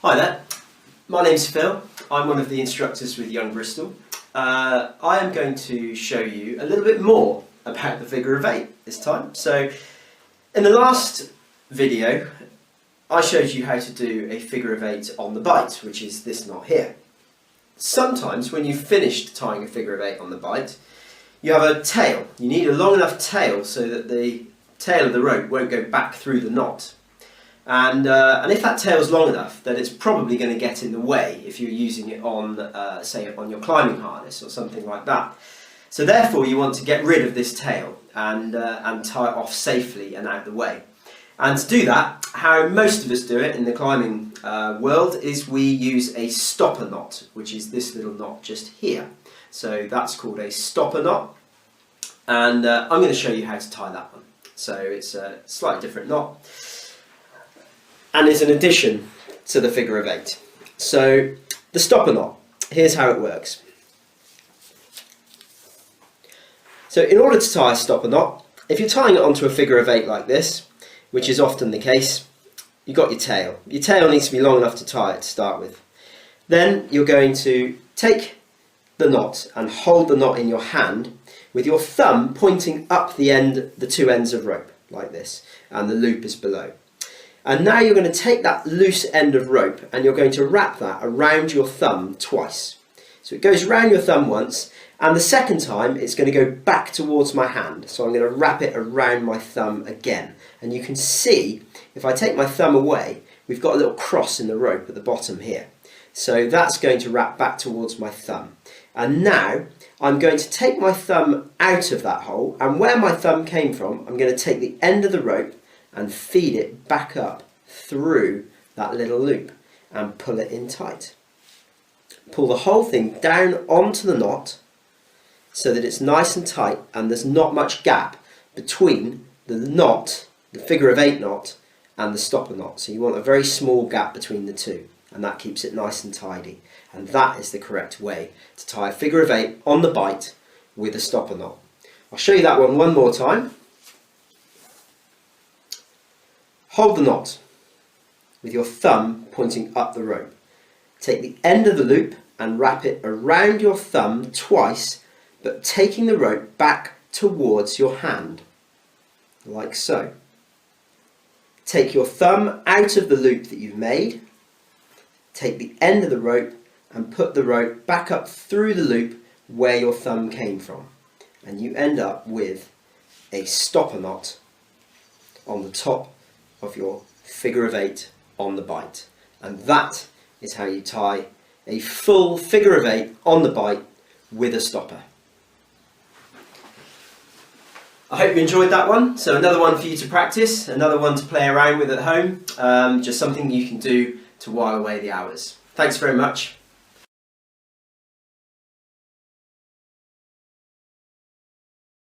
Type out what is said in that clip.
Hi there, my name's Phil. I'm one of the instructors with Young Bristol. I am going to show you a little bit more about the figure of 8 this time. So in the last video I showed you how to do a figure of 8 on the bite, which is this knot here. Sometimes when you've finished tying a figure of 8 on the bite, you have a tail. You need a long enough tail so that the tail of the rope won't go back through the knot. And if that tail's long enough, then it's probably going to get in the way if you're using it on, say, on your climbing harness or something like that. So therefore you want to get rid of this tail and tie it off safely and out the way. And to do that, how most of us do it in the climbing world is we use a stopper knot, which is this little knot just here. So that's called a stopper knot, and I'm going to show you how to tie that one. So it's a slightly different knot, and it's an addition to the figure of 8. So the stopper knot, here's how it works. So in order to tie a stopper knot, if you're tying it onto a figure of 8 like this, which is often the case, you've got your tail. Your tail needs to be long enough to tie it to start with. Then you're going to take the knot and hold the knot in your hand with your thumb pointing up the two ends of rope like this, and the loop is below. And now you're going to take that loose end of rope and you're going to wrap that around your thumb twice. So it goes around your thumb once, and the second time it's going to go back towards my hand. So I'm going to wrap it around my thumb again. And you can see, if I take my thumb away, we've got a little cross in the rope at the bottom here. So that's going to wrap back towards my thumb. And now I'm going to take my thumb out of that hole, and where my thumb came from, I'm going to take the end of the rope and feed it back up through that little loop and pull it in tight. Pull the whole thing down onto the knot so that it's nice and tight and there's not much gap between the knot, the figure of 8 knot, and the stopper knot. So you want a very small gap between the two, and that keeps it nice and tidy. And that is the correct way to tie a figure of 8 on the bite with a stopper knot. I'll show you that one more time. Hold the knot with your thumb pointing up the rope. Take the end of the loop and wrap it around your thumb twice, but taking the rope back towards your hand, like so. Take your thumb out of the loop that you've made, take the end of the rope and put the rope back up through the loop where your thumb came from. And you end up with a stopper knot on the top of your figure of 8 on the bite. And that is how you tie a full figure of 8 on the bite with a stopper. I hope you enjoyed that one. So another one for you to practice, another one to play around with at home, just something you can do to while away the hours. Thanks very much.